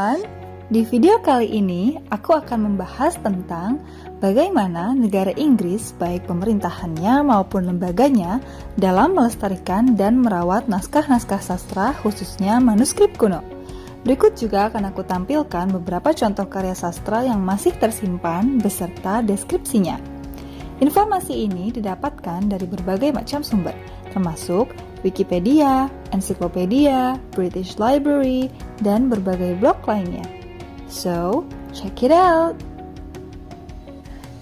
everyone! Di video kali ini, aku akan membahas tentang bagaimana negara Inggris, baik pemerintahannya maupun lembaganya, dalam melestarikan dan merawat naskah-naskah sastra, khususnya manuskrip kuno. Berikut juga akan aku tampilkan beberapa contoh karya sastra yang masih tersimpan beserta deskripsinya. Informasi ini didapatkan dari berbagai macam sumber, termasuk Wikipedia, Encyclopedia, British Library, dan berbagai blog lainnya. So, check it out!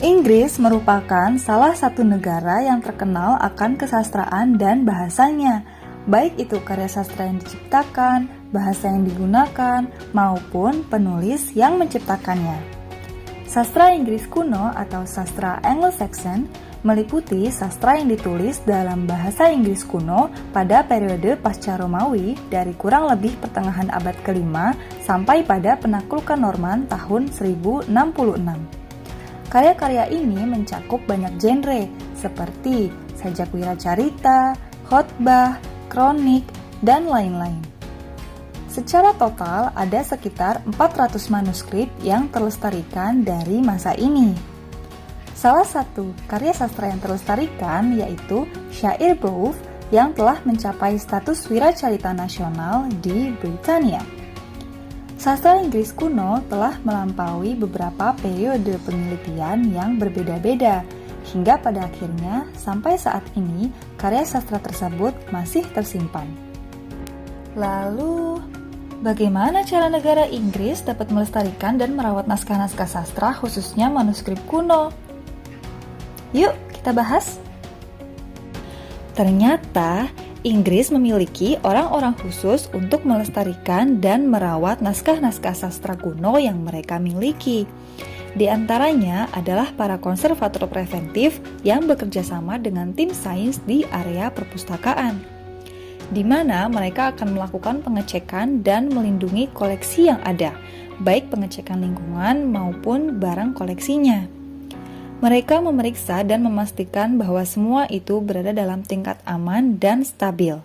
Inggris merupakan salah satu negara yang terkenal akan kesastraan dan bahasanya, baik itu karya sastra yang diciptakan, bahasa yang digunakan, maupun penulis yang menciptakannya. Sastra Inggris kuno atau sastra Anglo-Saxon meliputi sastra yang ditulis dalam bahasa Inggris kuno pada periode pasca Romawi dari kurang lebih pertengahan abad ke-5 sampai pada penaklukan Norman tahun 1066. Karya-karya ini mencakup banyak genre seperti sajak wiracarita, khotbah, kronik, dan lain-lain. Secara total ada sekitar 400 manuskrip yang terlestarikan dari masa ini. Salah satu karya sastra yang terlestarikan yaitu Syair Beowulf yang telah mencapai status wiracarita nasional di Britania. Sastra Inggris kuno telah melampaui beberapa periode penelitian yang berbeda-beda, hingga pada akhirnya sampai saat ini karya sastra tersebut masih tersimpan. Lalu, bagaimana cara negara Inggris dapat melestarikan dan merawat naskah-naskah sastra khususnya manuskrip kuno? Yuk, kita bahas. Ternyata, Inggris memiliki orang-orang khusus untuk melestarikan dan merawat naskah-naskah sastra kuno yang mereka miliki. Di antaranya adalah para konservator preventif yang bekerja sama dengan tim sains di area perpustakaan, di mana mereka akan melakukan pengecekan dan melindungi koleksi yang ada, baik pengecekan lingkungan maupun barang koleksinya. Mereka memeriksa dan memastikan bahwa semua itu berada dalam tingkat aman dan stabil.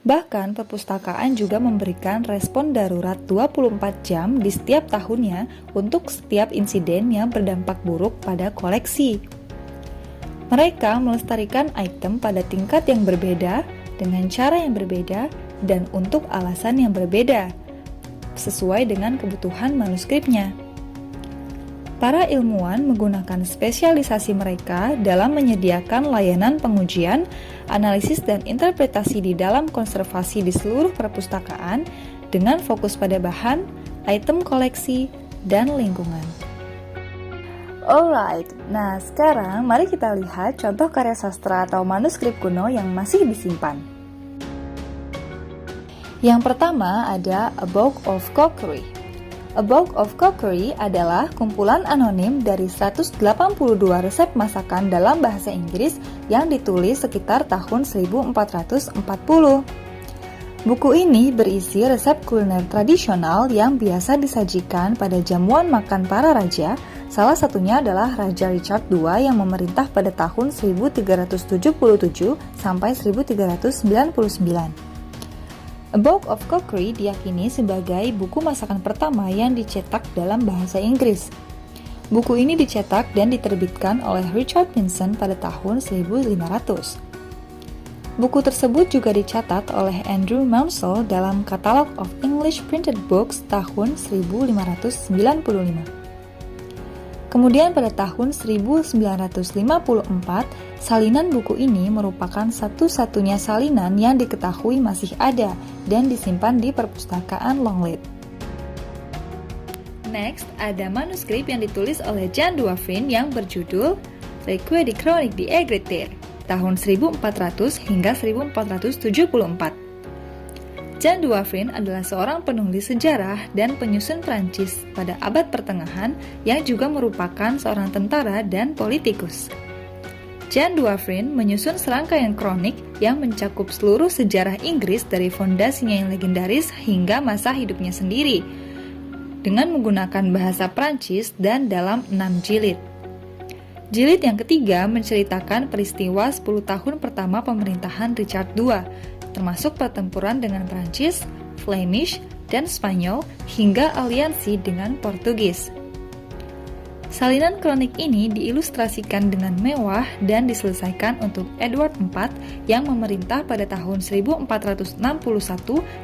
Bahkan, perpustakaan juga memberikan respon darurat 24 jam di setiap tahunnya untuk setiap insiden yang berdampak buruk pada koleksi. Mereka melestarikan item pada tingkat yang berbeda, dengan cara yang berbeda, dan untuk alasan yang berbeda, sesuai dengan kebutuhan manuskripnya. Para ilmuwan menggunakan spesialisasi mereka dalam menyediakan layanan pengujian, analisis dan interpretasi di dalam konservasi di seluruh perpustakaan dengan fokus pada bahan, item koleksi, dan lingkungan. Alright, nah sekarang mari kita lihat contoh karya sastra atau manuskrip kuno yang masih disimpan. Yang pertama ada A Book of Cookery. A Book of Cookery adalah kumpulan anonim dari 182 resep masakan dalam bahasa Inggris yang ditulis sekitar tahun 1440. Buku ini berisi resep kuliner tradisional yang biasa disajikan pada jamuan makan para raja, salah satunya adalah Raja Richard II yang memerintah pada tahun 1377 sampai 1399. A Book of Cookery diyakini sebagai buku masakan pertama yang dicetak dalam bahasa Inggris. Buku ini dicetak dan diterbitkan oleh Richard Pinson pada tahun 1500. Buku tersebut juga dicatat oleh Andrew Maunsell dalam Catalogue of English Printed Books tahun 1595. Kemudian pada tahun 1954, salinan buku ini merupakan satu-satunya salinan yang diketahui masih ada dan disimpan di perpustakaan Longleat. Next, ada manuskrip yang ditulis oleh Jan Dufferin yang berjudul Recueil des Chroniques d'Angleterre tahun 1400 hingga 1474. Jan Dufferin adalah seorang penulis sejarah dan penyusun Prancis pada abad pertengahan yang juga merupakan seorang tentara dan politikus. Jan Dufferin menyusun serangkaian kronik yang mencakup seluruh sejarah Inggris dari fondasinya yang legendaris hingga masa hidupnya sendiri, dengan menggunakan bahasa Prancis dan dalam 6 jilid. Jilid yang ketiga menceritakan peristiwa 10 tahun pertama pemerintahan Richard II, termasuk pertempuran dengan Prancis, Flemish, dan Spanyol hingga aliansi dengan Portugis. Salinan kronik ini diilustrasikan dengan mewah dan diselesaikan untuk Edward IV yang memerintah pada tahun 1461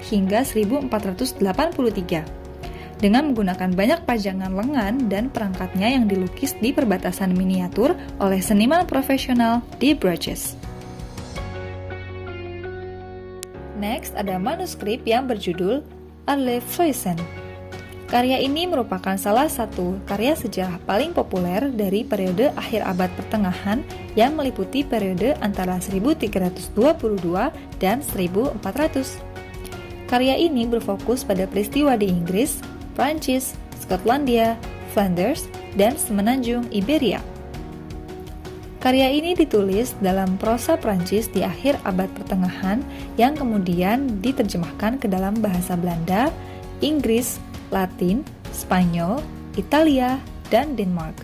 hingga 1483. Dengan menggunakan banyak pajangan lengan dan perangkatnya yang dilukis di perbatasan miniatur oleh seniman profesional di Bruges. Next ada manuskrip yang berjudul Arle Feusen. Karya ini merupakan salah satu karya sejarah paling populer dari periode akhir abad pertengahan yang meliputi periode antara 1322 dan 1400. Karya ini berfokus pada peristiwa di Inggris, Prancis, Skotlandia, Flanders, dan semenanjung Iberia. Karya ini ditulis dalam prosa Prancis di akhir abad pertengahan yang kemudian diterjemahkan ke dalam bahasa Belanda, Inggris, Latin, Spanyol, Italia, dan Denmark.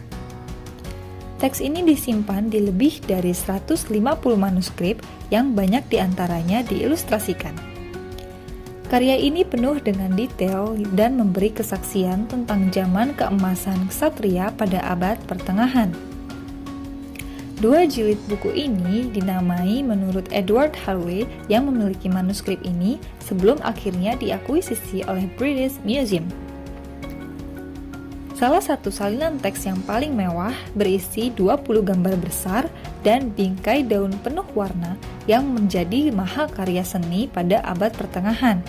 Teks ini disimpan di lebih dari 150 manuskrip yang banyak diantaranya diilustrasikan. Karya ini penuh dengan detail dan memberi kesaksian tentang zaman keemasan ksatria pada abad pertengahan. Dua jilid buku ini dinamai menurut Edward Harley yang memiliki manuskrip ini sebelum akhirnya diakuisisi oleh British Museum. Salah satu salinan teks yang paling mewah berisi 20 gambar besar dan bingkai daun penuh warna yang menjadi mahakarya seni pada abad pertengahan.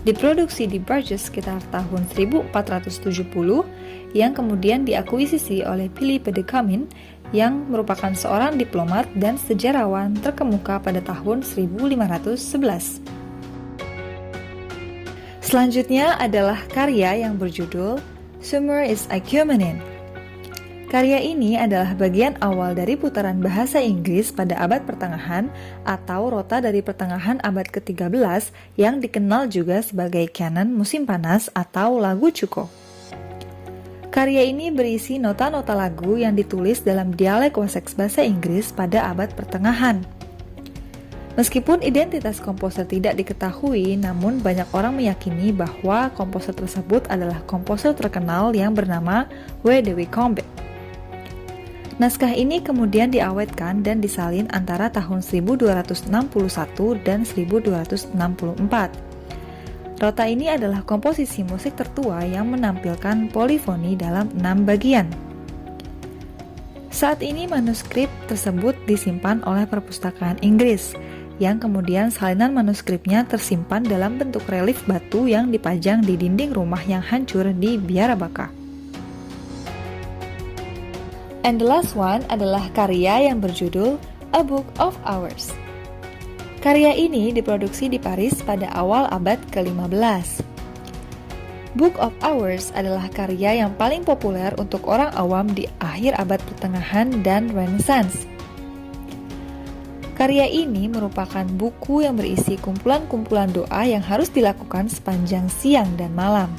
Diproduksi di Bruges sekitar tahun 1470, yang kemudian diakuisisi oleh Philippe de Camin, yang merupakan seorang diplomat dan sejarawan terkemuka pada tahun 1511. Selanjutnya adalah karya yang berjudul Summer is Ecumenian. Karya ini adalah bagian awal dari putaran bahasa Inggris pada abad pertengahan atau rota dari pertengahan abad ke-13 yang dikenal juga sebagai canon musim panas atau lagu cuko. Karya ini berisi nota-nota lagu yang ditulis dalam dialek Wessex bahasa Inggris pada abad pertengahan. Meskipun identitas komposer tidak diketahui, namun banyak orang meyakini bahwa komposer tersebut adalah komposer terkenal yang bernama W.D.W. Combet. Naskah ini kemudian diawetkan dan disalin antara tahun 1261 dan 1264. Rota ini adalah komposisi musik tertua yang menampilkan polifoni dalam 6 bagian. Saat ini manuskrip tersebut disimpan oleh perpustakaan Inggris, yang kemudian salinan manuskripnya tersimpan dalam bentuk relief batu yang dipajang di dinding rumah yang hancur di Biarabaka. And the last one adalah karya yang berjudul A Book of Hours. Karya ini diproduksi di Paris pada awal abad ke-15. Book of Hours adalah karya yang paling populer untuk orang awam di akhir abad pertengahan dan Renaissance. Karya ini merupakan buku yang berisi kumpulan-kumpulan doa yang harus dilakukan sepanjang siang dan malam.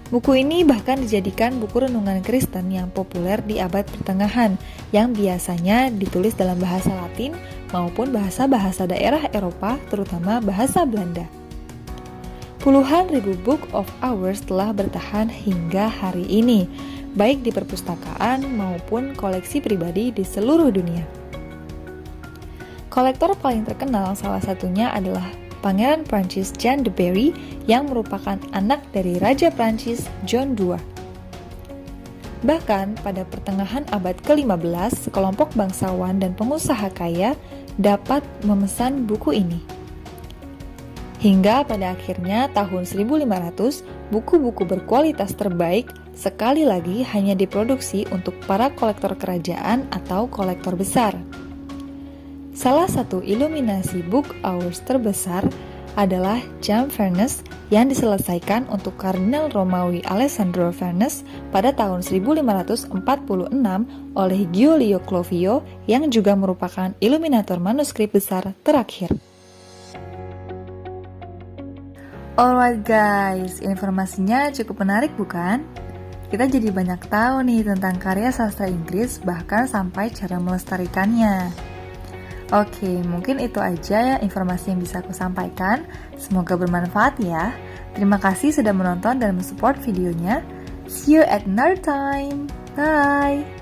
Buku ini bahkan dijadikan buku renungan Kristen yang populer di abad pertengahan, yang biasanya ditulis dalam bahasa Latin maupun bahasa-bahasa daerah Eropa, terutama bahasa Belanda. Puluhan ribu Book of Hours telah bertahan hingga hari ini, baik di perpustakaan maupun koleksi pribadi di seluruh dunia. Kolektor paling terkenal salah satunya adalah Pangeran Prancis Jean de Berry yang merupakan anak dari Raja Prancis John II. Bahkan pada pertengahan abad ke-15, sekelompok bangsawan dan pengusaha kaya dapat memesan buku ini. Hingga pada akhirnya tahun 1500, buku-buku berkualitas terbaik sekali lagi hanya diproduksi untuk para kolektor kerajaan atau kolektor besar. Salah satu iluminasi Book Hours terbesar adalah Jam Furnace yang diselesaikan untuk Kardinal Romawi Alessandro Furnace pada tahun 1546 oleh Giulio Clovio yang juga merupakan iluminator manuskrip besar terakhir. Alright guys, informasinya cukup menarik bukan? Kita jadi banyak tahu nih tentang karya sastra Inggris, bahkan sampai cara melestarikannya. Oke, mungkin itu aja ya informasi yang bisa aku sampaikan. Semoga bermanfaat ya. Terima kasih sudah menonton dan mensupport videonya. See you at another time. Bye!